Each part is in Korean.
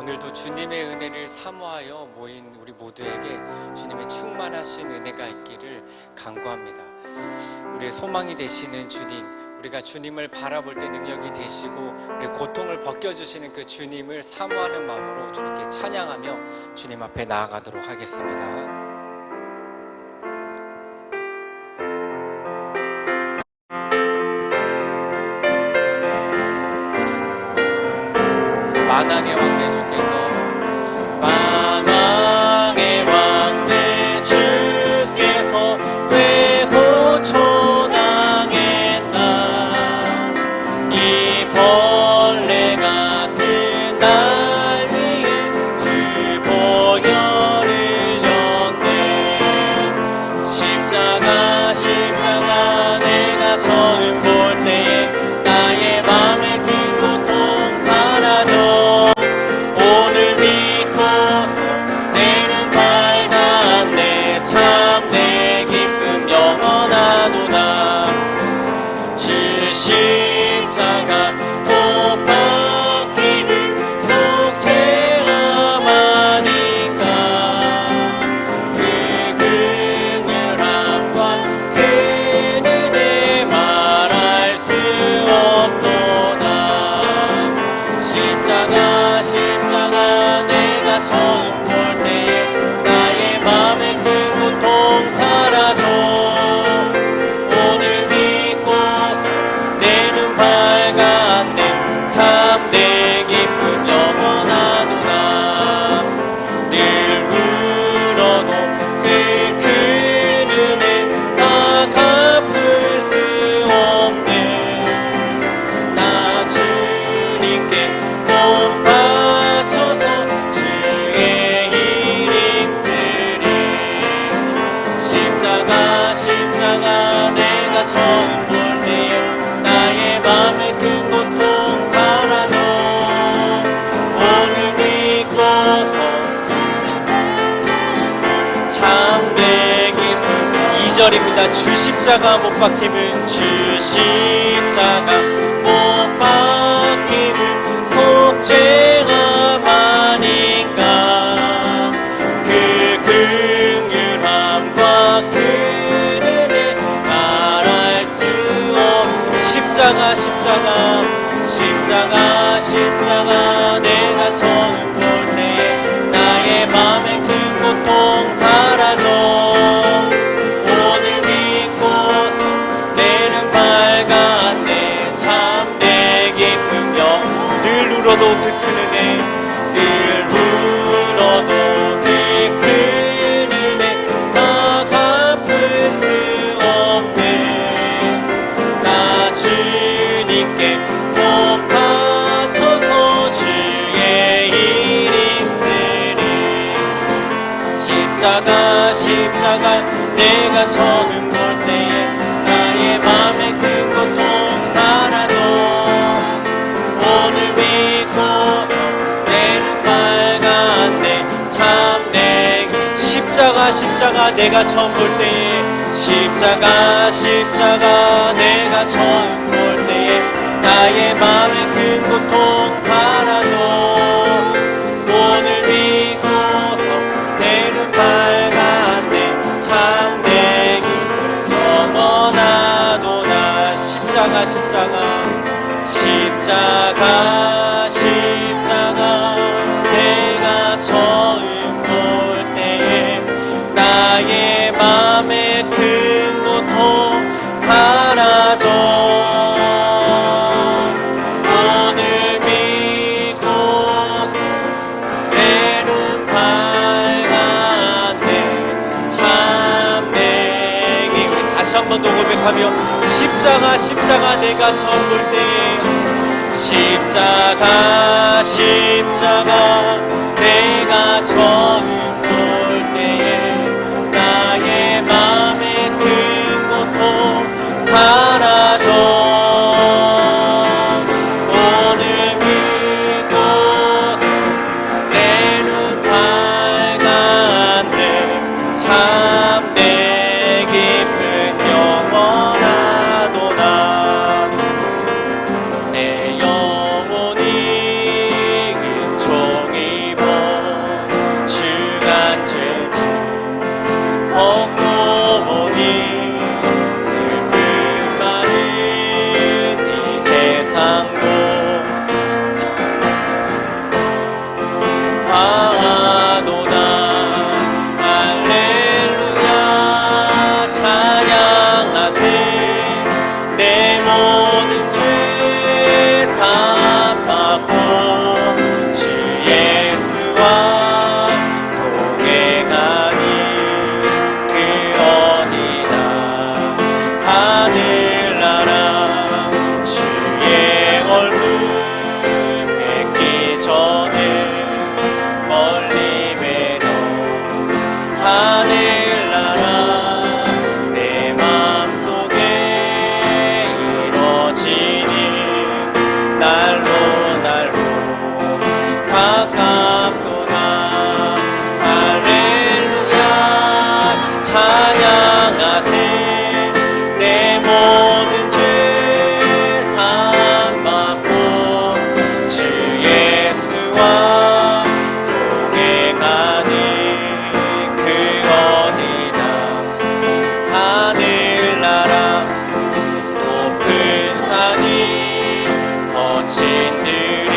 오늘도 주님의 은혜를 사모하여 모인 우리 모두에게 주님의 충만하신 은혜가 있기를 간구합니다. 우리의 소망이 되시는 주님, 우리가 주님을 바라볼 때 능력이 되시고 우리의 고통을 벗겨주시는 그 주님을 사모하는 마음으로 주님께 찬양하며 주님 앞에 나아가도록 하겠습니다. 만왕의 왕내 주께서 만왕의 왕내 주께서 왜 고초당했나 이 벌레 같은 날 위에 그 보혈을 흘렸네. 십자가 내가 처음 볼 때에 나의 맘에 그 고통 사라져. 십자가 못 박히는 속죄가 많으니까 그 긍휼함과 그 은혜 말할 수 없도다. 십자가 내가 처음 볼 때에 나의 맘에 그 고통 사라져. 내 기쁨 영원하도다. 늘 울어도 그 큰 은혜 다 갚을 수 없네. 나 주님께 몸 바쳐서 주의 일 힘쓰리. 십자가 내가 처음 볼 때에 나의 맘에 큰 고통 참내 기쁨. 2절입니다. 주 십자가 못 박힘은 주 십자가 못 박힘은 속죄가 많으니까 그 긍휼함과 그 은혜 말할 수 없는 십자가 내가 처음 볼 때 나의 맘에 큰 고통 사라져. 오늘 믿고서 내는 밝았네. 참 내 기쁨 늘 울어도 그 큰 은혜 늘 울어도 그 큰 은혜 다 갚을 수 없네. 나 주님께 몸 바쳐서 주의 일 힘쓰리. 십자가 내가 처음 볼 때에 나의 맘에 큰 고통 사라져. 오늘 믿고서 내는 밝았네. 참 내 십자가 내가 처음 볼 때에 십자가 내가 처음 볼 때에 나의 맘에 큰 고통 사라져. 오늘 믿고서 내는 밝았네. 참 내 기쁨 영원하도다. 십자가 내가 처음 볼 때에 나의 맘에 큰 고통 사라져. 오늘 믿고서 내는 밝았네. 참 내 기쁨. 우리 다시 한 번 더 고백하며 십자가 내가 처음 볼 때에 십자가 내가 처음 볼 때에 나의 맘에 큰 고통 사라져. 오늘 믿고서 내 눈 밝았네. 참 내 기쁨 영원하도다. 내 영혼이 종이 하늘나라 주의 얼굴 뵙기 전에 멀리 뵈도 하늘나라 내 맘속에 이루어지니 날로 가깝도다 할렐루야 찬양하세 내 모든 죄 사함받고 주 예수와 동행하니 그 어디나 하늘나라 높은 산이 거친 들이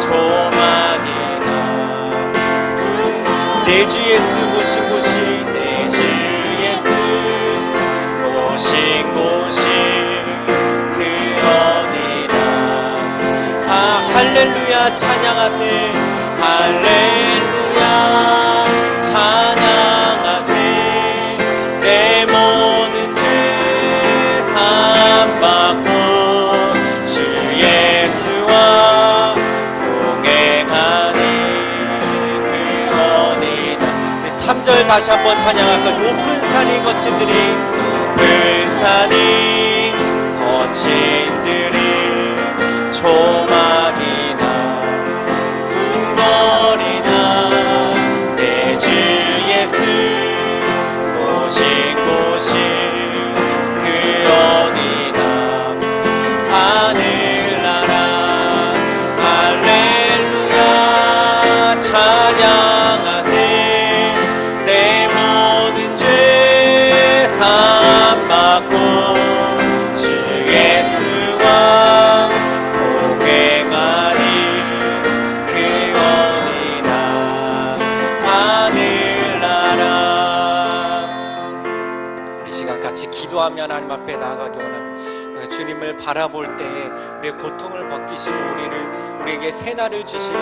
조막이나 내 주 예수 오신 곳이 내 주 예수 오신 곳이 그 어디나 할렐루야 찬양하세 할렐루야 찬양하세 내 모든 죄 사함받고 주 예수와 동행하니 그 어디나 3절 다시 한번 찬양할까 높은 산이 거친 들이 높은 산이 거친 들이 조막이나 궁궐이나 내 주 예수 오신 곳이 그 어디나 하늘나라 할렐루야 찬양하세 내 모든 죄 사함받고 주 예수와 동행하니 그 어디나 하늘나라 우리 시간 같이 기도하며 하나님 앞에 나아가기 원합니다. 주님을 바라볼 때에 우리의 고통을 벗기시고 우리에게 새날을 주실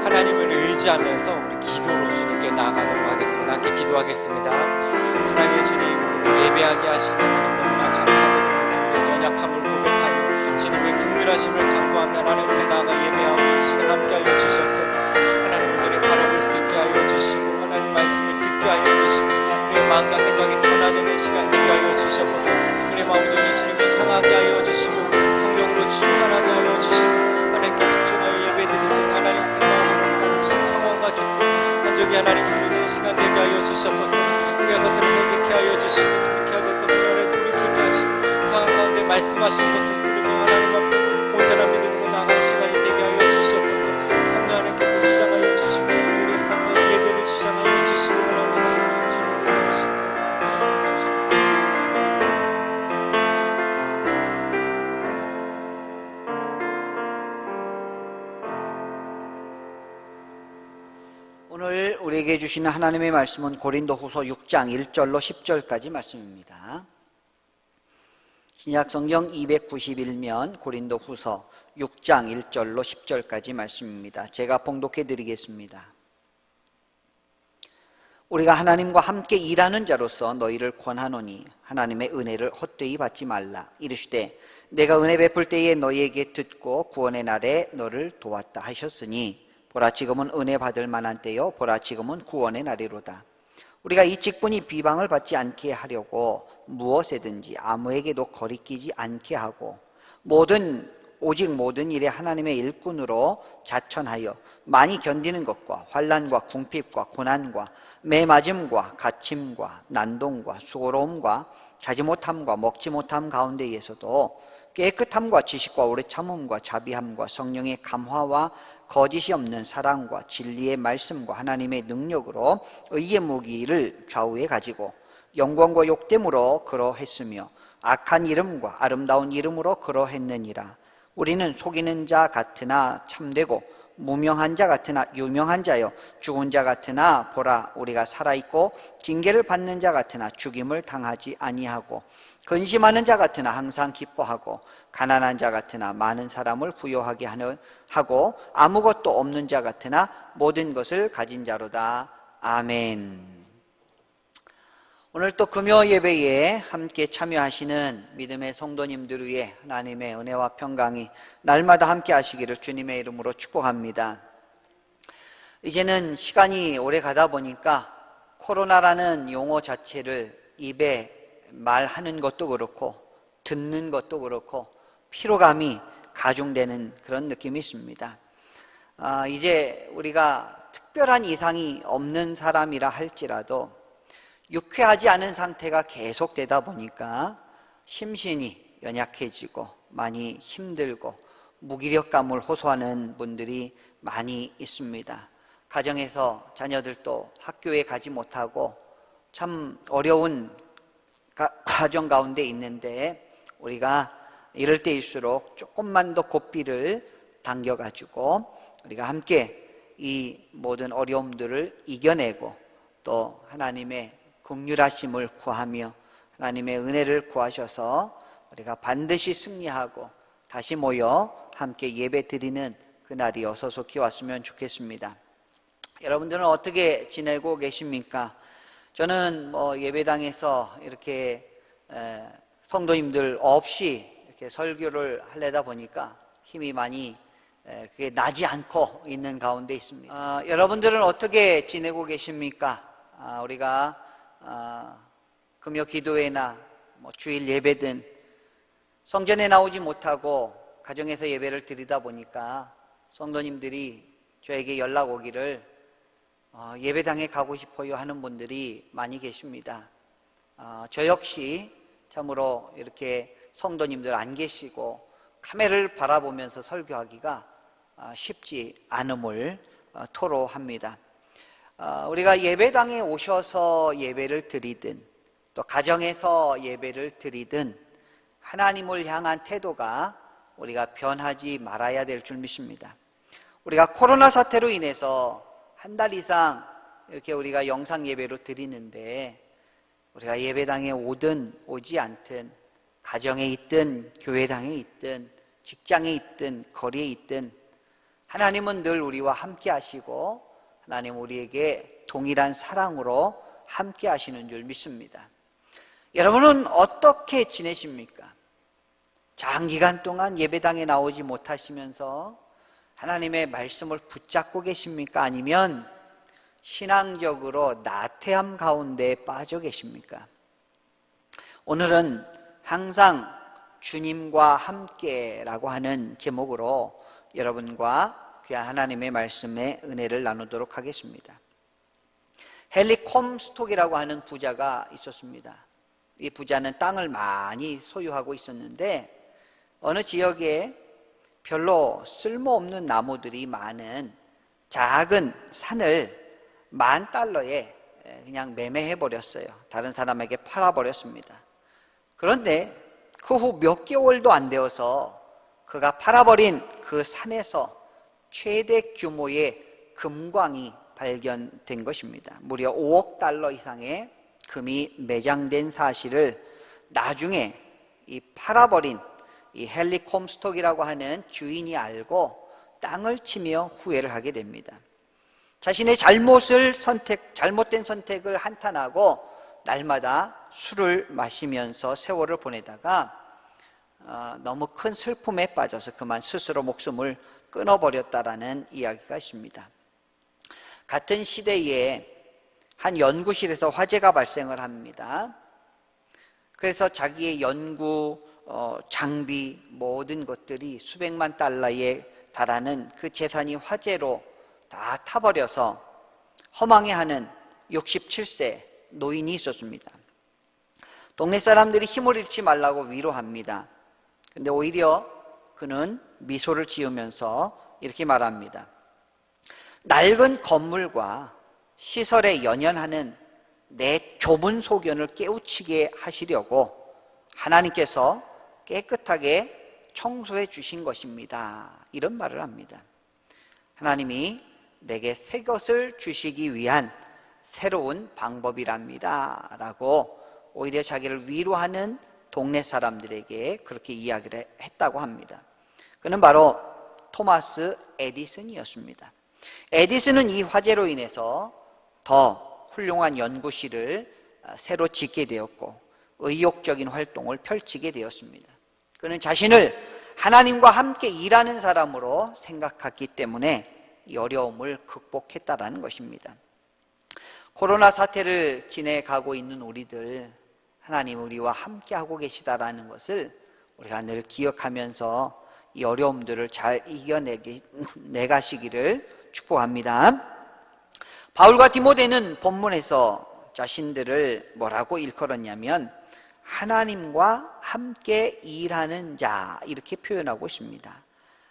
하나님을 의지하면서 우리 기도로 주님께 나아가도록 하겠습니다. 함께 기도하겠습니다. 사랑의 주님, 우리 예배하게 하시는 하나님 너무나 감사드립니다. 우리의 연약함을 고백하여 주님의 긍휼하심을 간구하며 하나님 앞에 나아가 예배하고 이 시간 함께하여 주셔서 하나님 오늘을 바라볼 수 있게 하여 주시고 하나님 말씀을 듣게 하여 주시고 우리의 마음과 생각이 변화되는 시간 되게 하여 주셔서 우리의 마음을 주님을 향하게 하여 주시고 성령으로 충만하게 하여 주시고 하나님께 집중하여 예배드리고 하나님 생명으로 평안과 기쁨 간절히 하나님 부르짖는 시간 되게 하여 주셔서 우리가 것들을 회개케 하여 주시고 돌이켜야 될 것들을 하나님 돌이키게 하시고 상황 가운데 말씀하신 것을 들으며 하나님 앞에 온전한 믿음으로 나아가는 시간이 되게 하여 주시옵소서. 성령 하나님께서 주장하여 주시고 우리 산과 예배를 주장하여 주시기 바랍니다. 주님을 모시고 오늘 우리에게 주시는 하나님의 말씀은 고린도후서 6장 1절로 10절까지 말씀입니다. 신약성경 291면 고린도후서 6장 1절로 10절까지 말씀입니다. 제가 봉독해 드리겠습니다. 우리가 하나님과 함께 일하는 자로서 너희를 권하노니 하나님의 은혜를 헛되이 받지 말라. 이르시되 내가 은혜 베풀 때에 너희에게 듣고 구원의 날에 너를 도왔다 하셨으니 보라 지금은 은혜 받을 만한 때요 보라 지금은 구원의 날이로다. 우리가 이 직분이 비방을 받지 않게 하려고 무엇에든지 아무에게도 거리끼지 않게 하고 오직 모든 일에 하나님의 일꾼으로 자천하여 많이 견디는 것과 환난과 궁핍과 고난과 매맞음과 갇힘과 난동과 수고로움과 자지 못함과 먹지 못함 가운데에서도 깨끗함과 지식과 오래 참음과 자비함과 성령의 감화와 거짓이 없는 사랑과 진리의 말씀과 하나님의 능력으로 의의 무기를 좌우에 가지고 영광과 욕됨으로 그러했으며 악한 이름과 아름다운 이름으로 그러했느니라. 우리는 속이는 자 같으나 참되고 무명한 자 같으나 유명한 자요 죽은 자 같으나 보라 우리가 살아있고 징계를 받는 자 같으나 죽임을 당하지 아니하고 근심하는 자 같으나 항상 기뻐하고 가난한 자 같으나 많은 사람을 부요하게 하고 아무것도 없는 자 같으나 모든 것을 가진 자로다. 아멘. 오늘 또 금요 예배에 함께 참여하시는 믿음의 성도님들 위해 하나님의 은혜와 평강이 날마다 함께 하시기를 주님의 이름으로 축복합니다. 이제는 시간이 오래 가다 보니까 코로나라는 용어 자체를 입에 말하는 것도 그렇고 듣는 것도 그렇고 피로감이 가중되는 그런 느낌이 있습니다. 이제 우리가 특별한 이상이 없는 사람이라 할지라도 유쾌하지 않은 상태가 계속되다 보니까 심신이 연약해지고 많이 힘들고 무기력감을 호소하는 분들이 많이 있습니다. 가정에서 자녀들도 학교에 가지 못하고 참 어려운 과정 가운데 있는데 우리가 이럴 때일수록 조금만 더 고삐를 당겨가지고 우리가 함께 이 모든 어려움들을 이겨내고 또 하나님의 긍휼하심을 구하며 하나님의 은혜를 구하셔서 우리가 반드시 승리하고 다시 모여 함께 예배 드리는 그날이 어서속히 왔으면 좋겠습니다. 여러분들은 어떻게 지내고 계십니까? 저는 예배당에서 이렇게 성도님들 없이 이렇게 설교를 하려다 보니까 힘이 많이 그게 나지 않고 있는 가운데 있습니다. 여러분들은 어떻게 지내고 계십니까? 우리가 금요 기도회나 주일 예배든 성전에 나오지 못하고 가정에서 예배를 드리다 보니까 성도님들이 저에게 연락 오기를 예배당에 가고 싶어요 하는 분들이 많이 계십니다. 저 역시 참으로 이렇게 성도님들 안 계시고 카메라를 바라보면서 설교하기가 쉽지 않음을 토로합니다. 우리가 예배당에 오셔서 예배를 드리든 또 가정에서 예배를 드리든 하나님을 향한 태도가 우리가 변하지 말아야 될 줄 믿습니다. 우리가 코로나 사태로 인해서 한 달 이상 이렇게 우리가 영상 예배로 드리는데 우리가 예배당에 오든 오지 않든 가정에 있든 교회당에 있든 직장에 있든 거리에 있든 하나님은 늘 우리와 함께 하시고 하나님 우리에게 동일한 사랑으로 함께 하시는 줄 믿습니다. 여러분은 어떻게 지내십니까? 장기간 동안 예배당에 나오지 못하시면서 하나님의 말씀을 붙잡고 계십니까? 아니면 신앙적으로 나태함 가운데 빠져 계십니까? 오늘은 항상 주님과 함께라고 하는 제목으로 여러분과 귀한 하나님의 말씀의 은혜를 나누도록 하겠습니다. 헨리 콤스톡이라고 하는 부자가 있었습니다. 이 부자는 땅을 많이 소유하고 있었는데 어느 지역에 별로 쓸모없는 나무들이 많은 작은 산을 $10,000에 그냥 매매해버렸어요. 다른 사람에게 팔아버렸습니다. 그런데 그 후 몇 개월도 안 되어서 그가 팔아버린 그 산에서 최대 규모의 금광이 발견된 것입니다. 무려 $5억 이상의 금이 매장된 사실을 나중에 이 팔아버린 이 헨리 콤스톡이라고 하는 주인이 알고 땅을 치며 후회를 하게 됩니다. 자신의 잘못된 선택을 한탄하고 날마다 술을 마시면서 세월을 보내다가 너무 큰 슬픔에 빠져서 그만 스스로 목숨을 끊어버렸다라는 이야기가 있습니다. 같은 시대에 한 연구실에서 화재가 발생을 합니다. 그래서 자기의 연구 장비 모든 것들이 수백만 달러에 달하는 그 재산이 화재로 다 타버려서 허망해하는 67세 노인이 있었습니다. 동네 사람들이 힘을 잃지 말라고 위로합니다. 근데 오히려 그는 미소를 지으면서 이렇게 말합니다. 낡은 건물과 시설에 연연하는 내 좁은 소견을 깨우치게 하시려고 하나님께서 깨끗하게 청소해 주신 것입니다. 이런 말을 합니다. 하나님이 내게 새 것을 주시기 위한 새로운 방법이랍니다. 라고 오히려 자기를 위로하는 동네 사람들에게 그렇게 이야기를 했다고 합니다. 그는 바로 토마스 에디슨이었습니다. 에디슨은 이 화재로 인해서 더 훌륭한 연구실을 새로 짓게 되었고 의욕적인 활동을 펼치게 되었습니다. 그는 자신을 하나님과 함께 일하는 사람으로 생각했기 때문에 이 어려움을 극복했다라는 것입니다. 코로나 사태를 지내가고 있는 우리들, 하나님 우리와 함께 하고 계시다라는 것을 우리가 늘 기억하면서 이 어려움들을 잘 이겨내가시기를 축복합니다. 바울과 디모데는 본문에서 자신들을 뭐라고 일컬었냐면 하나님과 함께 일하는 자 이렇게 표현하고 있습니다.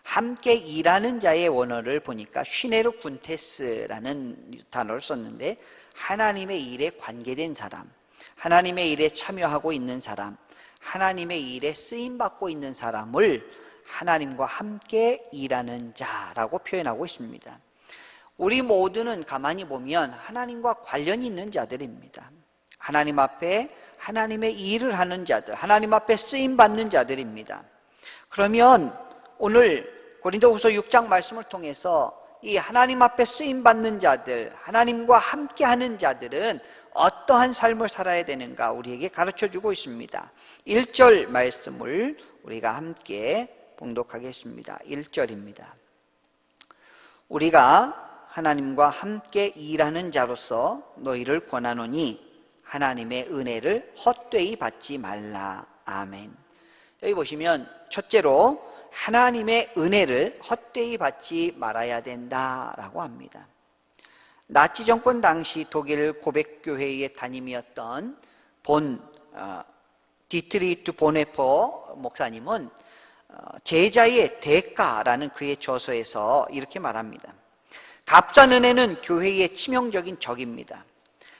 함께 일하는 자의 원어를 보니까 슈네르 군테스라는 단어를 썼는데 하나님의 일에 관계된 사람, 하나님의 일에 참여하고 있는 사람, 하나님의 일에 쓰임받고 있는 사람을 하나님과 함께 일하는 자라고 표현하고 있습니다. 우리 모두는 가만히 보면 하나님과 관련이 있는 자들입니다. 하나님 앞에 하나님의 일을 하는 자들, 하나님 앞에 쓰임받는 자들입니다. 그러면 오늘 고린도후서 6장 말씀을 통해서 이 하나님 앞에 쓰임받는 자들, 하나님과 함께하는 자들은 어떠한 삶을 살아야 되는가 우리에게 가르쳐주고 있습니다. 1절 말씀을 우리가 함께 봉독하겠습니다. 1절입니다. 우리가 하나님과 함께 일하는 자로서 너희를 권하노니 하나님의 은혜를 헛되이 받지 말라. 아멘. 여기 보시면 첫째로 하나님의 은혜를 헛되이 받지 말아야 된다라고 합니다. 나치 정권 당시 독일 고백교회의 담임이었던 디트리히트 보네퍼 목사님은 제자의 대가라는 그의 저서에서 이렇게 말합니다. 값싼 은혜는 교회의 치명적인 적입니다.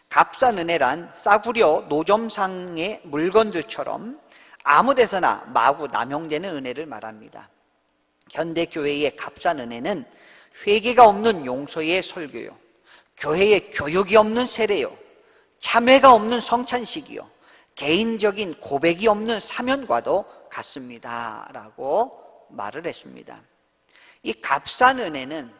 값싼 은혜란 싸구려 노점상의 물건들처럼 아무 데서나 마구 남용되는 은혜를 말합니다. 현대 교회의 값싼 은혜는 회개가 없는 용서의 설교요, 교회에 교육이 없는 세례요, 참회가 없는 성찬식이요, 개인적인 고백이 없는 사면과도 같습니다 라고 말을 했습니다. 이 값싼 은혜는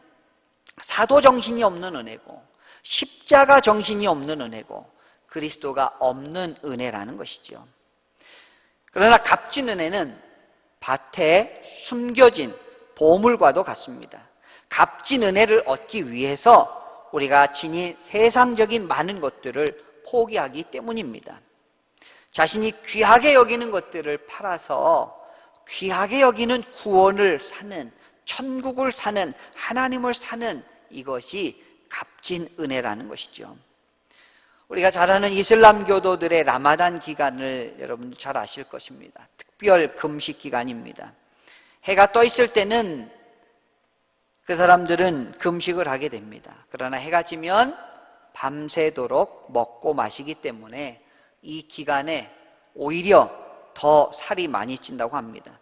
사도 정신이 없는 은혜고 십자가 정신이 없는 은혜고 그리스도가 없는 은혜라는 것이죠. 그러나 값진 은혜는 밭에 숨겨진 보물과도 같습니다. 값진 은혜를 얻기 위해서 우리가 지닌 세상적인 많은 것들을 포기하기 때문입니다. 자신이 귀하게 여기는 것들을 팔아서 귀하게 여기는 구원을 사는, 천국을 사는, 하나님을 사는 이것이 값진 은혜라는 것이죠. 우리가 잘 아는 이슬람 교도들의 라마단 기간을 여러분들 잘 아실 것입니다. 특별 금식 기간입니다. 해가 떠 있을 때는 그 사람들은 금식을 하게 됩니다. 그러나 해가 지면 밤새도록 먹고 마시기 때문에 이 기간에 오히려 더 살이 많이 찐다고 합니다.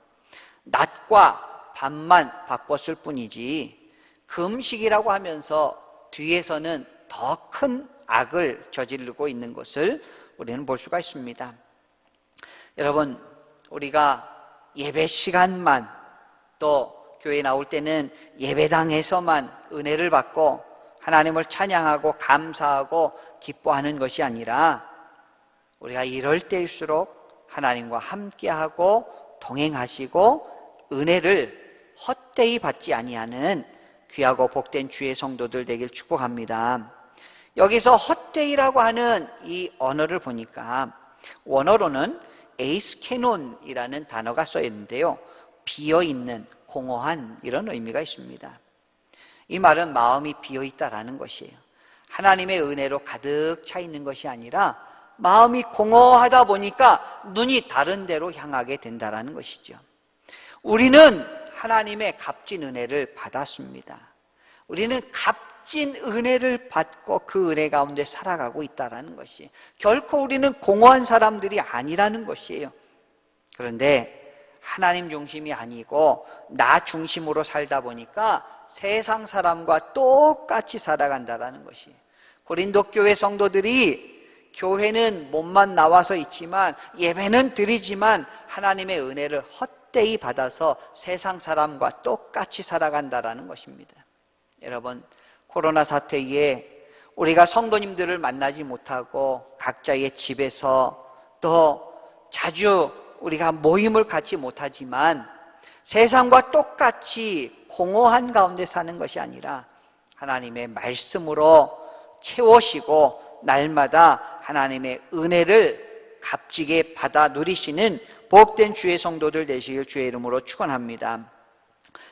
낮과 밤만 바꿨을 뿐이지 금식이라고 하면서 뒤에서는 더 큰 악을 저지르고 있는 것을 우리는 볼 수가 있습니다. 여러분, 우리가 예배 시간만 또 교회 나올 때는 예배당에서만 은혜를 받고 하나님을 찬양하고 감사하고 기뻐하는 것이 아니라 우리가 이럴 때일수록 하나님과 함께하고 동행하시고 은혜를 헛되이 받지 아니하는 귀하고 복된 주의 성도들 되길 축복합니다. 여기서 헛되이라고 하는 이 언어를 보니까 원어로는 에이스케논이라는 단어가 써 있는데요, 비어있는, 공허한 이런 의미가 있습니다. 이 말은 마음이 비어있다라는 것이에요. 하나님의 은혜로 가득 차 있는 것이 아니라 마음이 공허하다 보니까 눈이 다른 데로 향하게 된다라는 것이죠. 우리는 하나님의 값진 은혜를 받았습니다. 우리는 값진 은혜를 받고 그 은혜 가운데 살아가고 있다는 것이, 결코 우리는 공허한 사람들이 아니라는 것이에요. 그런데 하나님 중심이 아니고 나 중심으로 살다 보니까 세상 사람과 똑같이 살아간다는 것이, 고린도 교회 성도들이 교회는 몸만 나와서 있지만 예배는 드리지만 하나님의 은혜를 헛되이 받아서 세상 사람과 똑같이 살아간다는 것입니다. 여러분, 코로나 사태에 우리가 성도님들을 만나지 못하고 각자의 집에서 또 자주 우리가 모임을 갖지 못하지만 세상과 똑같이 공허한 가운데 사는 것이 아니라 하나님의 말씀으로 채우시고 날마다 하나님의 은혜를 값지게 받아 누리시는 복된 주의 성도들 되시길 주의 이름으로 축원합니다.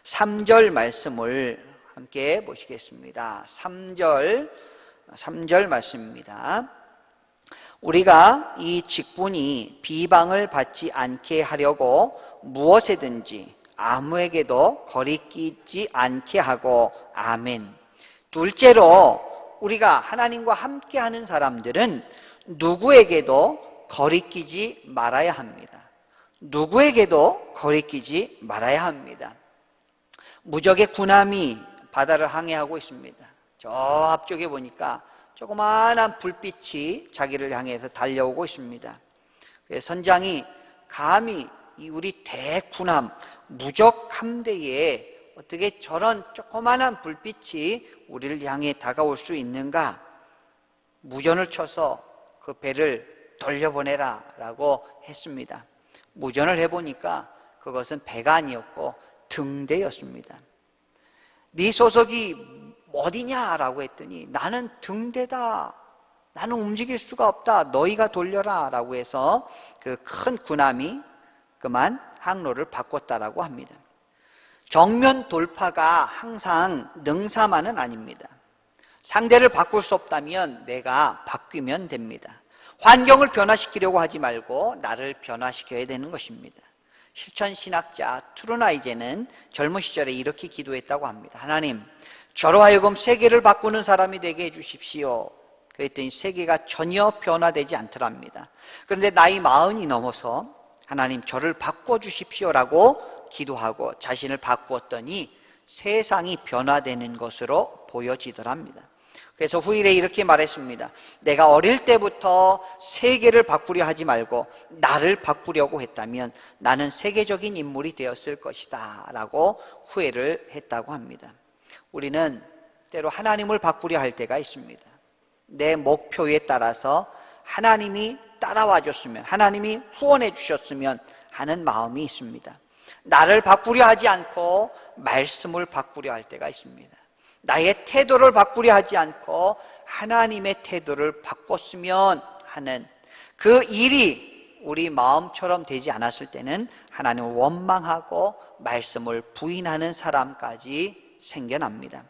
3절 말씀을 함께 보시겠습니다. 3절 말씀입니다. 우리가 이 직분이 비방을 받지 않게 하려고 무엇에든지 아무에게도 거리끼지 않게 하고 아멘. 둘째로 우리가 하나님과 함께하는 사람들은 누구에게도 거리끼지 말아야 합니다. 누구에게도 거리끼지 말아야 합니다. 무적의 군함이 바다를 항해하고 있습니다. 저 앞쪽에 보니까 조그마한 불빛이 자기를 향해서 달려오고 있습니다. 선장이 감히 우리 대군함 무적 함대에 어떻게 저런 조그마한 불빛이 우리를 향해 다가올 수 있는가? 무전을 쳐서 그 배를 돌려보내라 라고 했습니다. 무전을 해보니까 그것은 배가 아니었고 등대였습니다. 네 소속이 어디냐라고 했더니 나는 등대다. 나는 움직일 수가 없다. 너희가 돌려라 라고 해서 그 큰 군함이 그만 항로를 바꿨다라고 합니다. 정면 돌파가 항상 능사만은 아닙니다. 상대를 바꿀 수 없다면 내가 바뀌면 됩니다. 환경을 변화시키려고 하지 말고 나를 변화시켜야 되는 것입니다. 실천신학자 트루나이제는 젊은 시절에 이렇게 기도했다고 합니다. 하나님, 저로 하여금 세계를 바꾸는 사람이 되게 해주십시오. 그랬더니 세계가 전혀 변화되지 않더랍니다. 그런데 나이 40이 넘어서 하나님 저를 바꿔주십시오라고 기도하고 자신을 바꾸었더니 세상이 변화되는 것으로 보여지더랍니다. 그래서 후일에 이렇게 말했습니다. 내가 어릴 때부터 세계를 바꾸려 하지 말고 나를 바꾸려고 했다면 나는 세계적인 인물이 되었을 것이다 라고 후회를 했다고 합니다. 우리는 때로 하나님을 바꾸려 할 때가 있습니다. 내 목표에 따라서 하나님이 따라와 줬으면, 하나님이 후원해 주셨으면 하는 마음이 있습니다. 나를 바꾸려 하지 않고 말씀을 바꾸려 할 때가 있습니다. 나의 태도를 바꾸려 하지 않고 하나님의 태도를 바꿨으면 하는 그 일이 우리 마음처럼 되지 않았을 때는 하나님을 원망하고 말씀을 부인하는 사람까지 생겨납니다.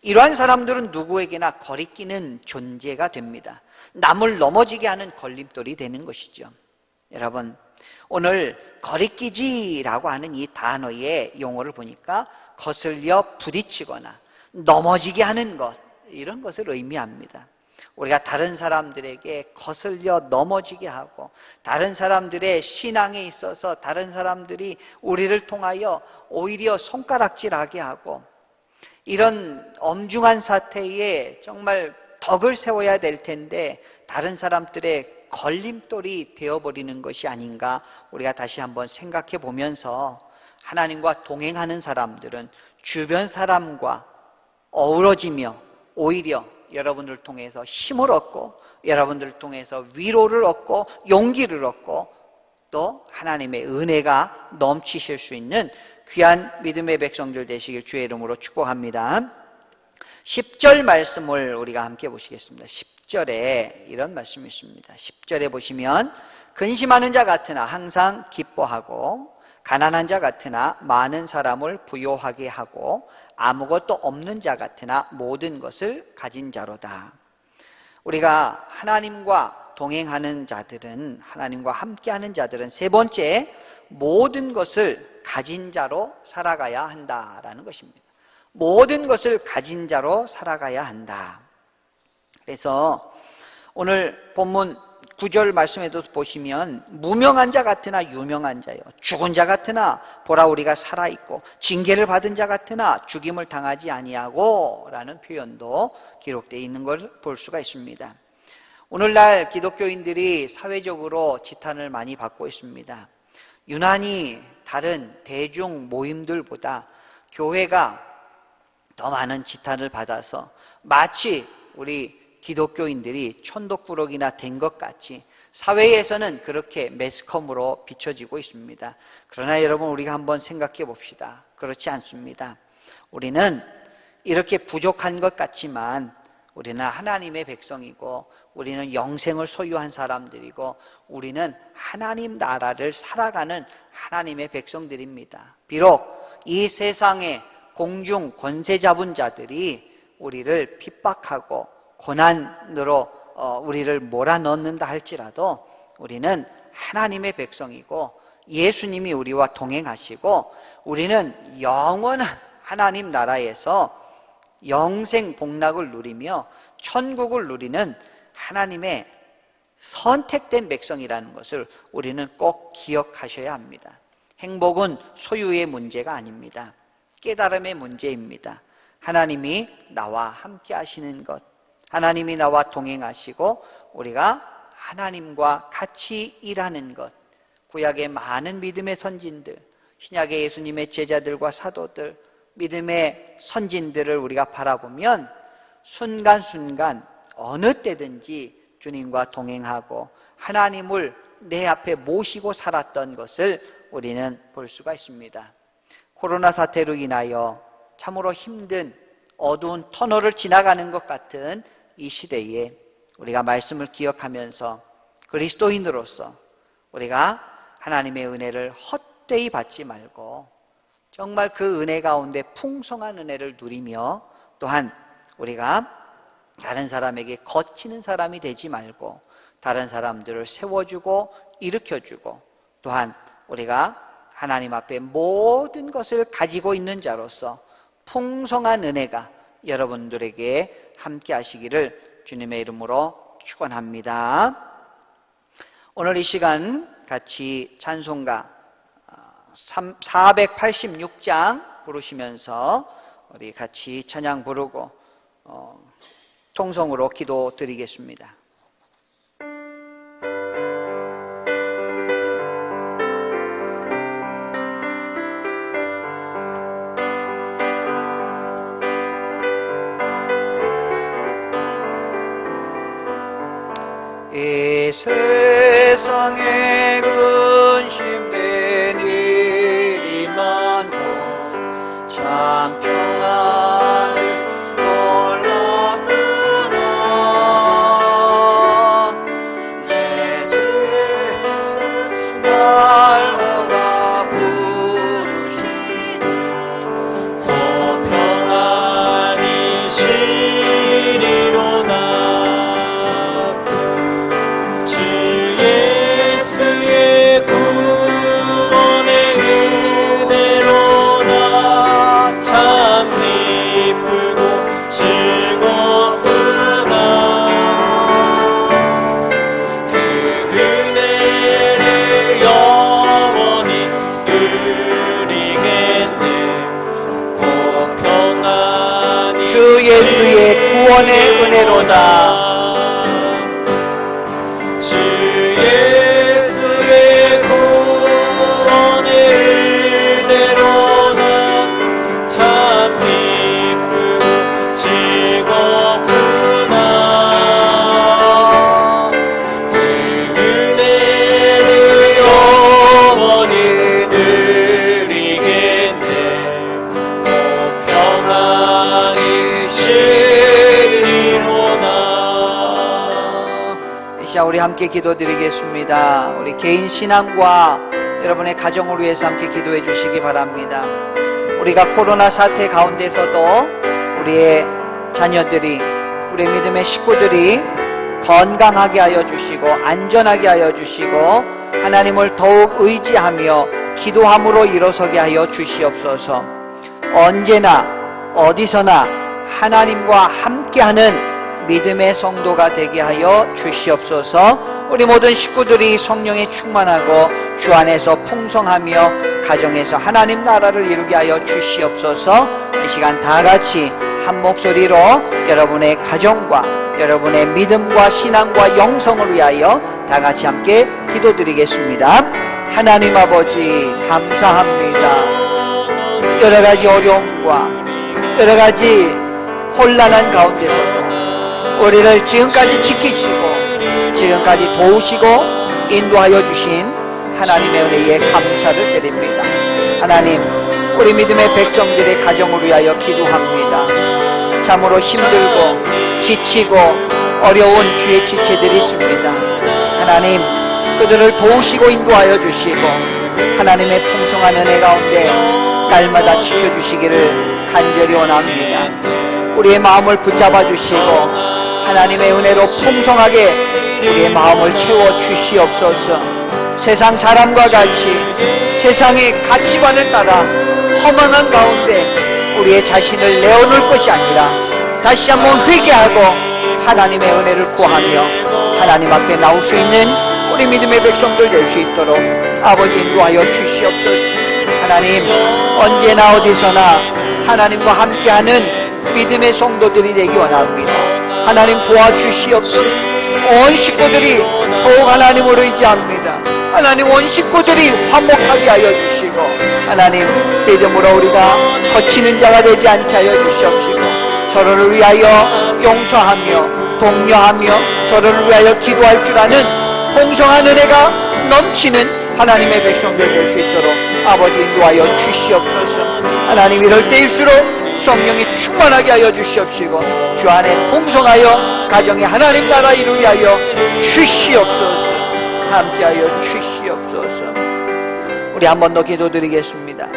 이러한 사람들은 누구에게나 거리끼는 존재가 됩니다. 남을 넘어지게 하는 걸림돌이 되는 것이죠. 여러분, 오늘 거리끼지라고 하는 이 단어의 용어를 보니까 거슬려 부딪히거나 넘어지게 하는 것, 이런 것을 의미합니다. 우리가 다른 사람들에게 거슬려 넘어지게 하고 다른 사람들의 신앙에 있어서 다른 사람들이 우리를 통하여 오히려 손가락질하게 하고 이런 엄중한 사태에 정말 덕을 세워야 될 텐데 다른 사람들의 걸림돌이 되어버리는 것이 아닌가 우리가 다시 한번 생각해 보면서 하나님과 동행하는 사람들은 주변 사람과 어우러지며 오히려 여러분들 통해서 힘을 얻고 여러분들 통해서 위로를 얻고 용기를 얻고 또 하나님의 은혜가 넘치실 수 있는 귀한 믿음의 백성들 되시길 주의 이름으로 축복합니다. 10절 말씀을 우리가 함께 보시겠습니다. 10절에 이런 말씀이 있습니다. 10절에 보시면 근심하는 자 같으나 항상 기뻐하고 가난한 자 같으나 많은 사람을 부요하게 하고 아무것도 없는 자 같으나 모든 것을 가진 자로다. 우리가 하나님과 동행하는 자들은, 하나님과 함께하는 자들은 세 번째, 모든 것을 가진 자로 살아가야 한다라는 것입니다. 모든 것을 가진 자로 살아가야 한다. 그래서 오늘 본문 9절 말씀에도 보시면 무명한 자 같으나 유명한 자요, 죽은 자 같으나 보라 우리가 살아있고 징계를 받은 자 같으나 죽임을 당하지 아니하고 라는 표현도 기록되어 있는 걸 볼 수가 있습니다. 오늘날 기독교인들이 사회적으로 지탄을 많이 받고 있습니다. 유난히 다른 대중 모임들보다 교회가 더 많은 지탄을 받아서 마치 우리 기독교인들이 천독꾸러기나 된 것 같이 사회에서는 그렇게 매스컴으로 비춰지고 있습니다. 그러나 여러분, 우리가 한번 생각해 봅시다. 그렇지 않습니다. 우리는 이렇게 부족한 것 같지만 우리는 하나님의 백성이고 우리는 영생을 소유한 사람들이고 우리는 하나님 나라를 살아가는 하나님의 백성들입니다. 비록 이 세상의 공중 권세 잡은 자들이 우리를 핍박하고 고난으로 우리를 몰아넣는다 할지라도 우리는 하나님의 백성이고 예수님이 우리와 동행하시고 우리는 영원한 하나님 나라에서 영생 복락을 누리며 천국을 누리는 하나님의 선택된 백성이라는 것을 우리는 꼭 기억하셔야 합니다. 행복은 소유의 문제가 아닙니다. 깨달음의 문제입니다. 하나님이 나와 함께 하시는 것, 하나님이 나와 동행하시고 우리가 하나님과 같이 일하는 것, 구약의 많은 믿음의 선진들, 신약의 예수님의 제자들과 사도들, 믿음의 선진들을 우리가 바라보면 순간순간 어느 때든지 주님과 동행하고 하나님을 내 앞에 모시고 살았던 것을 우리는 볼 수가 있습니다. 코로나 사태로 인하여 참으로 힘든 어두운 터널을 지나가는 것 같은 이 시대에 우리가 말씀을 기억하면서 그리스도인으로서 우리가 하나님의 은혜를 헛되이 받지 말고 정말 그 은혜 가운데 풍성한 은혜를 누리며 또한 우리가 다른 사람에게 거치는 사람이 되지 말고 다른 사람들을 세워주고 일으켜주고 또한 우리가 하나님 앞에 모든 것을 가지고 있는 자로서 풍성한 은혜가 여러분들에게 함께 하시기를 주님의 이름으로 축원합니다. 오늘 이 시간 같이 찬송가 486장 부르시면서 우리 같이 찬양 부르고 통성으로 기도 드리겠습니다. 이 세상에 근심된 일이 많고 참 평안을 몰랐구나. 내 죄수 날 오라 부르시니 소평안이 시리로다. 예수의 구원의 은혜로다. 주 예수의 구원의 은혜로다. 참 기쁘고 즐겁구나. 그 은혜를 영원히 누리겠네. 꼭 평안히 이 시간 우리 함께 기도드리겠습니다. 우리 개인 신앙과 여러분의 가정을 위해서 함께 기도해 주시기 바랍니다. 우리가 코로나 사태 가운데서도 우리의 자녀들이, 우리 믿음의 식구들이 건강하게 하여 주시고 안전하게 하여 주시고 하나님을 더욱 의지하며 기도함으로 일어서게 하여 주시옵소서. 언제나 어디서나 하나님과 함께하는 믿음의 성도가 되게 하여 주시옵소서. 우리 모든 식구들이 성령에 충만하고 주 안에서 풍성하며 가정에서 하나님 나라를 이루게 하여 주시옵소서. 이 시간 다 같이 한 목소리로 여러분의 가정과 여러분의 믿음과 신앙과 영성을 위하여 다 같이 함께 기도드리겠습니다. 하나님 아버지 감사합니다. 여러 가지 어려움과 여러 가지 혼란한 가운데서도 우리를 지금까지 지키시고 지금까지 도우시고 인도하여 주신 하나님의 은혜에 감사를 드립니다. 하나님, 우리 믿음의 백성들의 가정을 위하여 기도합니다. 참으로 힘들고 지치고 어려운 주의 지체들이 있습니다. 하나님, 그들을 도우시고 인도하여 주시고 하나님의 풍성한 은혜 가운데 날마다 지켜주시기를 간절히 원합니다. 우리의 마음을 붙잡아 주시고 하나님의 은혜로 풍성하게 우리의 마음을 채워 주시옵소서. 세상 사람과 같이 세상의 가치관을 따라 허망한 가운데 우리의 자신을 내어놓을 것이 아니라 다시 한번 회개하고 하나님의 은혜를 구하며 하나님 앞에 나올 수 있는 우리 믿음의 백성들 될 수 있도록 아버지 인도하여 주시옵소서. 하나님, 언제나 어디서나 하나님과 함께하는 믿음의 성도들이 되기 원합니다. 하나님 도와주시옵소서. 온 식구들이 더욱 하나님을 의지합니다. 하나님, 온 식구들이 화목하게 하여 주시고 하나님, 믿음으로 우리가 거치는 자가 되지 않게 하여 주시옵시고 서로를 위하여 용서하며 독려하며 서로를 위하여 기도할 줄 아는 풍성한 은혜가 넘치는 하나님의 백성들 될 수 있도록 아버지 인도하여 주시옵소서. 하나님, 이럴 때일수록 성령이 충만하게 하여 주시옵시고 주 안에 풍성하여 가정의 하나님 나라 이루게 하여 주시옵소서. 함께하여 주시옵소서. 우리 한 번 더 기도드리겠습니다.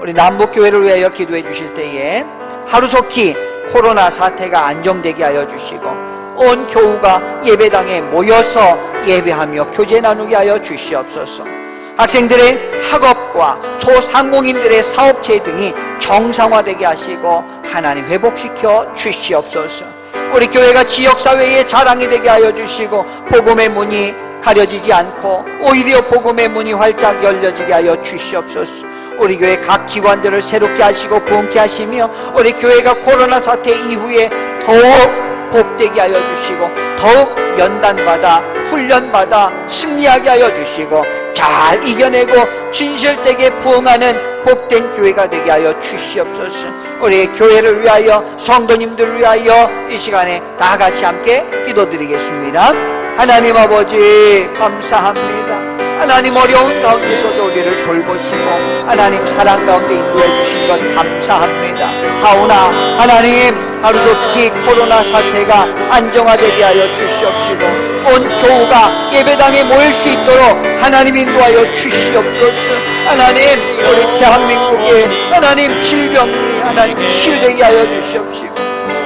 우리 남북교회를 위하여 기도해 주실 때에 하루속히 코로나 사태가 안정되게 하여 주시고 온 교우가 예배당에 모여서 예배하며 교제 나누게 하여 주시옵소서. 학생들의 학업과 소상공인들의 사업체 등이 정상화되게 하시고 하나님 회복시켜 주시옵소서. 우리 교회가 지역사회의 자랑이 되게 하여 주시고 복음의 문이 가려지지 않고 오히려 복음의 문이 활짝 열려지게 하여 주시옵소서. 우리 교회 각 기관들을 새롭게 하시고 부흥케 하시며 우리 교회가 코로나 사태 이후에 더욱 복되게 하여 주시고 더욱 연단받아 훈련받아 승리하게 하여 주시고 잘 이겨내고 진실되게 부흥하는 복된 교회가 되게 하여 주시옵소서. 우리 교회를 위하여 성도님들을 위하여 이 시간에 다 같이 함께 기도드리겠습니다. 하나님 아버지 감사합니다. 하나님, 어려운 가운데서도 우리를 돌보시고 하나님 사랑 가운데 인도해 주신 것 감사합니다. 하오나 하나님, 하루속히 코로나 사태가 안정화되게 하여 주시옵시고 온 교우가 예배당에 모일 수 있도록 하나님 인도하여 주시옵소서. 하나님, 우리 대한민국에 하나님 질병이 하나님 치유되게 하여 주시옵시고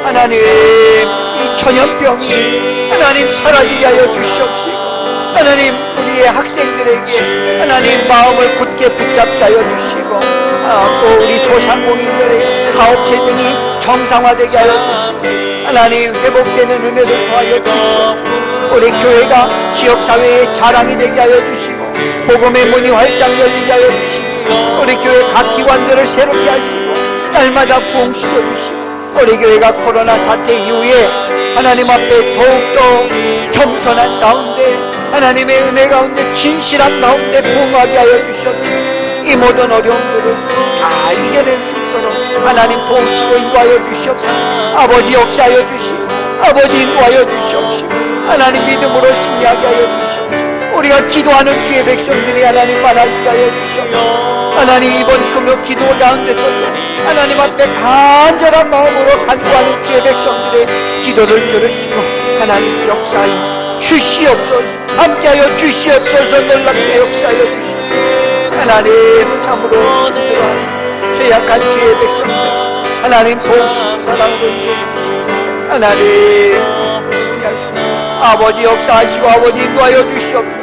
하나님, 이 전염병이 하나님 사라지게 하여 주시옵시고 하나님, 우리의 학생들에게 하나님 마음을 굳게 붙잡게 하여 주시고 또 우리 소상공인들의 사업체 등이 정상화되게 하여 주시고 하나님, 회복되는 은혜를 더하여 주시고 우리 교회가 지역사회의 자랑이 되게 하여 주시고 복음의 문이 활짝 열리게 하여 주시고 우리 교회 각 기관들을 새롭게 하시고 날마다 부흥시켜 주시고 우리 교회가 코로나 사태 이후에 하나님 앞에 더욱더 겸손한 가운데 하나님의 은혜 가운데 진실한 가운데 부흥하게 하여 주시옵소서. 이 모든 어려움들을 다 이겨낼 수 있도록 하나님 도우시고 인도하여 주시옵소서. 아버지 역사하여 주시고 아버지 인도하여 주시옵시고 하나님 믿음으로 승리하게 하여 주시옵소서. 우리가 기도하는 주의 백성들이 하나님 많아지게 하여 주시옵소서. 하나님, 이번 금요 기도 가운데도 하나님 앞에 간절한 마음으로 간구하는 주의 백성들의 기도를 들으시고 하나님 역사하여 주시옵소서. 함께하여 주시옵소서. 놀랍게 역사하여 주시옵소서. 하나님, 참으로 힘들어하는 죄악한 주의 백성들 하나님 도우시고 사랑으로 인도해주시고 하나님 아버지 역사하시고 아버지 인도하여 주시옵소서.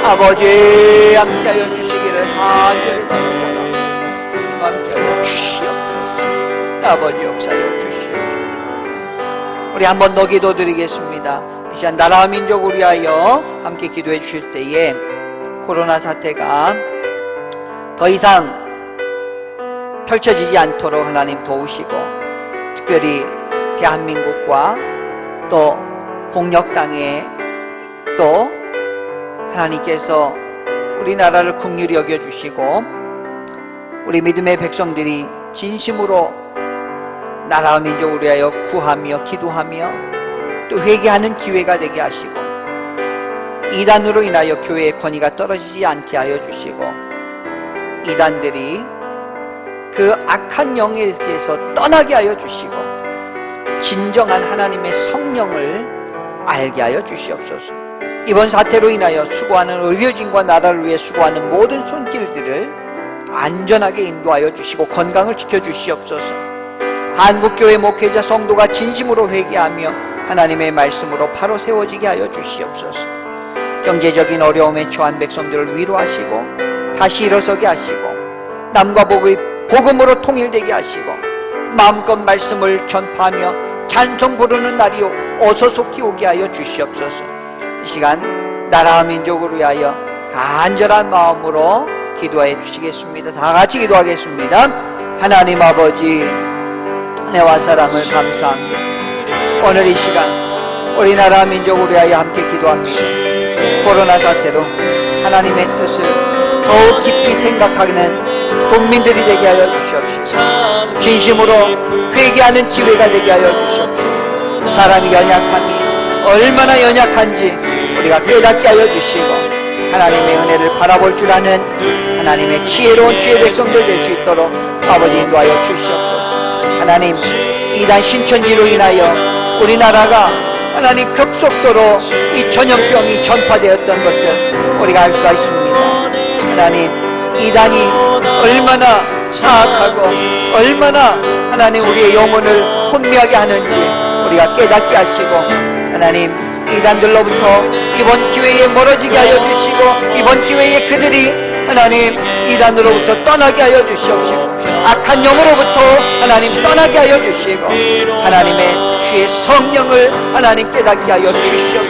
아버지 함께하여 주시기를 간절히 바랍니다. 함께하여 주시옵소서. 아버지 역사하여 주시옵소서. 우리 한 번 더 기도드리겠습니다. 이 시간 나라와 민족을 위하여 함께 기도해 주실 때에 코로나 사태가 더 이상 펼쳐지지 않도록 하나님 도우시고 특별히 대한민국과 또 북녘 땅에 또 하나님께서 우리나라를 긍휼히 여겨주시고 우리 믿음의 백성들이 진심으로 나라와 민족을 위하여 구하며 기도하며 또 회개하는 기회가 되게 하시고, 이단으로 인하여 교회의 권위가 떨어지지 않게 하여 주시고, 이단들이 그 악한 영에게서 떠나게 하여 주시고, 진정한 하나님의 성령을 알게 하여 주시옵소서. 이번 사태로 인하여 수고하는 의료진과 나라를 위해 수고하는 모든 손길들을 안전하게 인도하여 주시고 건강을 지켜주시옵소서. 한국교회 목회자 성도가 진심으로 회개하며 하나님의 말씀으로 바로 세워지게 하여 주시옵소서. 경제적인 어려움에 처한 백성들을 위로하시고 다시 일어서게 하시고, 남과 복의 복음으로 통일되게 하시고, 마음껏 말씀을 전파하며 찬송 부르는 날이 어서속히 오게 하여 주시옵소서. 이 시간 나라와 민족을 위하여 간절한 마음으로 기도해 주시겠습니다. 다 같이 기도하겠습니다. 하나님 아버지, 은혜와 사랑을 감사합니다. 오늘 이 시간 우리나라 민족을 위하여 함께 기도합니다. 코로나 사태로 하나님의 뜻을 더욱 깊이 생각하는 국민들이 되게 하여 주시옵시고, 진심으로 회개하는 기회가 되게 하여 주시옵시고, 사람이 연약함이 얼마나 연약한지 우리가 깨닫게 하여 주시고, 하나님의 은혜를 바라볼 줄 아는 하나님의 지혜로운 주의 백성들 될 수 있도록 아버지 인도하여 주시옵소서. 하나님, 이단 신천지로 인하여 우리나라가 하나님 급속도로 이 전염병이 전파되었던 것을 우리가 알 수가 있습니다. 하나님, 이단이 얼마나 사악하고 얼마나 하나님 우리의 영혼을 혼미하게 하는지 우리가 깨닫게 하시고, 하나님 이단들로부터 이번 기회에 멀어지게 하여 주시고, 이번 기회에 그들이 하나님 이단으로부터 떠나게 하여 주시옵시고, 악한 영으로부터 하나님 떠나게 하여 주시고, 하나님의 주의 성령을 하나님 깨닫게 하여 주시옵시고,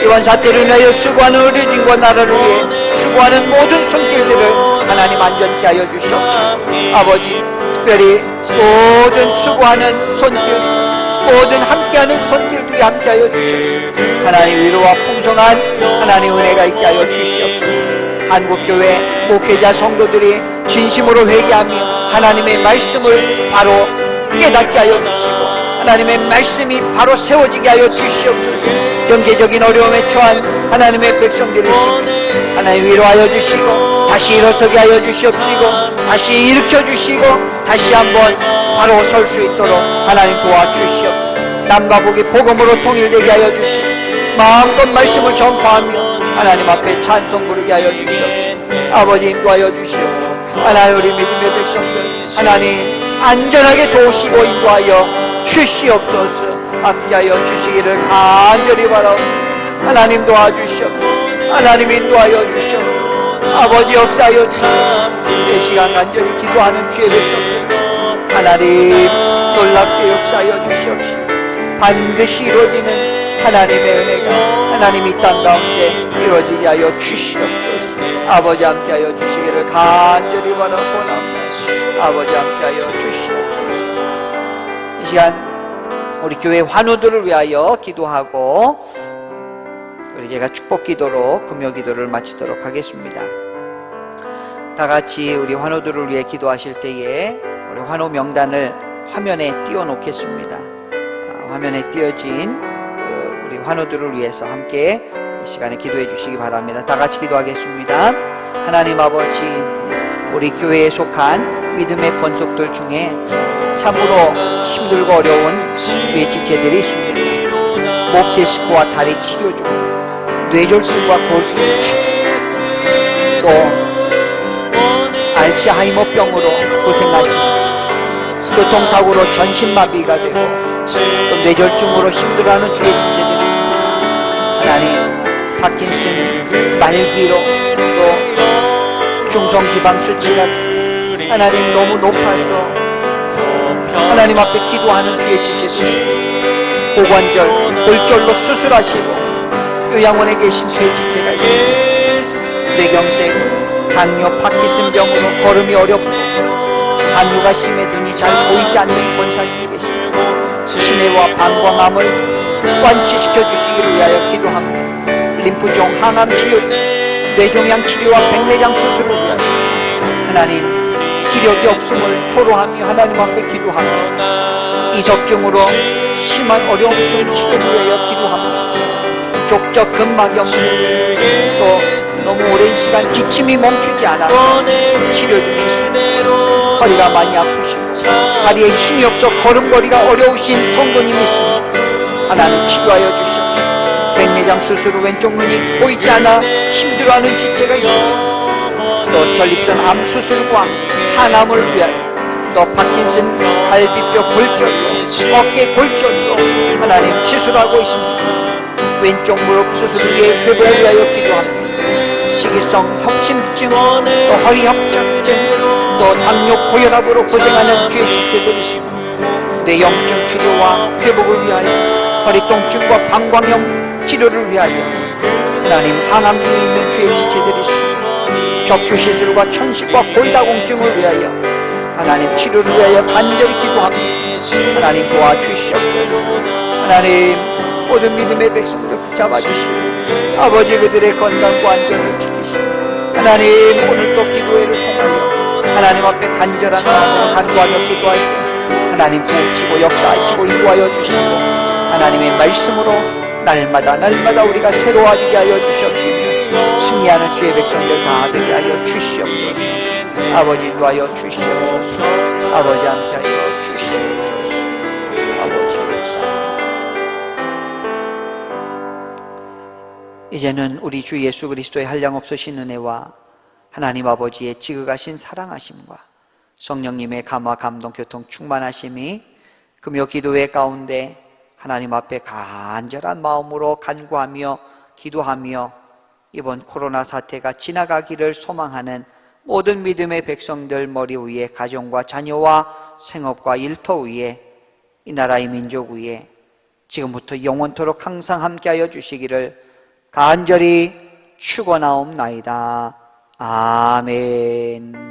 이번 사태로 인하여 수고하는 의료진과 나라를 위해 수고하는 모든 손길들을 하나님 안전케 하여 주시옵시고, 아버지 특별히 모든 수고하는 손길, 모든 함께하는 손길들이 함께하여 주시옵소서. 하나님 위로와 풍성한 하나님 은혜가 있게 하여 주시옵소서. 한국교회 목회자 성도들이 진심으로 회개하며 하나님의 말씀을 바로 깨닫게 하여 주시고, 하나님의 말씀이 바로 세워지게 하여 주시옵소서. 경제적인 어려움에 처한 하나님의 백성들이 있습니다. 하나님 위로하여 주시고 다시 일어서게 하여 주시옵시고, 다시 일으켜 주시고 다시 한번 바로 설 수 있도록 하나님 도와주시옵소서. 남과 북이 복음으로 통일되게 하여 주시고, 마음껏 말씀을 전파하며 하나님 앞에 찬송 부르게 하여 주시옵소서. 아버지 인도하여 주시옵소서. 하나님 우리 믿음의 백성들 하나님 안전하게 도우시고 인도하여 주시옵소서. 함께하여 주시기를 간절히 바라옵니다. 하나님 도와주시옵소서. 하나님 인도하여 주시옵소서. 아버지 역사하여 주시옵소서. 이 시간 간절히 기도하는 주의 백성들 하나님 놀랍게 역사하여 주시옵시고, 반드시 이루어지는 하나님의 은혜가 하나님 이 땅 가운데 이루어지게 하여 주시옵소서. 아버지 함께하여 주시기를 간절히 바라옵나이다. 아버지 함께하여 주시옵소서. 이 시간 우리 교회 환우들을 위하여 기도하고 우리 제가 축복 기도로 금요 기도를 마치도록 하겠습니다. 다 같이 우리 환우들을 위해 기도하실 때에 우리 환우 명단을 화면에 띄워 놓겠습니다. 화면에 띄어진 우리 환우들을 위해서 함께 이 시간에 기도해 주시기 바랍니다. 다 같이 기도하겠습니다. 하나님 아버지, 우리 교회에 속한 믿음의 권속들 중에 참으로 힘들고 어려운 주의 지체들이 있습니다. 목 디스크와 다리 치료 중, 뇌졸중과 골수증, 또 알츠하이머병으로 고생하시고, 교통사고로 전신마비가 되고 또 뇌졸중으로 힘들어하는 주의 지체들이 있습니다. 하나님, 파킨슨, 말기로 또 중성지방 수치가 하나님 너무 높아서 하나님 앞에 기도하는 주의 지체들이 고관절, 골절로 수술하시고 요양원에 계신 주의 지체가 있습니다. 뇌경색, 당뇨, 파킨슨병으로 걸음이 어렵고 간류가 심해 눈이 잘 보이지 않는 권사님이 계십니다. 치매와 방광암을 완치시켜 주시기를 위하여 기도합니다. 림프종 항암 치료 중, 뇌종양 치료와 백내장 수술을 위하여 하나님 기력이 없음을 토로하며 하나님 앞에 기도하며 이석증으로 심한 어려움증 치료를 위하여 기도합니다. 족적 근막이 없는 또 너무 오랜 시간 기침이 멈추지 않아서 치료 중에 있습니다. 허리가 많이 아프시고 다리에 힘이 없어 걸음걸이가 어려우신 성도님이 있습니다. 하나님 치료하여 주시옵소서. 백내장 수술 후 왼쪽 눈이 보이지 않아 힘들어하는 지체가 있습니다. 또 전립선 암 수술과 항암을 위하여 또 파킨슨 갈비뼈 골절로 어깨 골절로 하나님 치료하고 있습니다. 왼쪽 무릎 수술을 위해 회복을 위하여 기도합니다. 식이성 협심증 또 허리 협착증 또 당뇨 고혈압으로 고생하는 주의 지체들이 있습니다. 뇌염증 치료와 회복을 위하여 허리통증과 방광염 치료를 위하여 하나님 항암 중에 있는 주의 지체들이 있습니다. 적추시술과 천식과 골다공증을 위하여 하나님 치료를 위하여 간절히 기도합니다. 하나님 도와주시옵소서. 하나님 모든 믿음의 백성들 붙잡아주시고 아버지 그들의 건강과 안전을 지키시고 하나님 오늘 또 기도회를 통하여 하나님 앞에 간절한 마음으로 간구하며 기도할 때 하나님 보시고 역사하시고 인도하여 주시고 하나님의 말씀으로 날마다 우리가 새로워지게 하여 주시옵시며 승리하는 주의 백성들 다 되게 하여 주시옵소서. 아버지 인도하여 주시옵소서. 아버지 함께하여 주시옵소서. 아버지 역사. 이제는 우리 주 예수 그리스도의 한량없으신 은혜와 하나님 아버지의 지극하신 사랑하심과 성령님의 감화 감동 교통 충만하심이 금요 기도회 가운데 하나님 앞에 간절한 마음으로 간구하며 기도하며 이번 코로나 사태가 지나가기를 소망하는 모든 믿음의 백성들 머리 위에 가정과 자녀와 생업과 일터 위에 이 나라의 민족 위에 지금부터 영원토록 항상 함께하여 주시기를 간절히 축원하옵나이다. 아멘.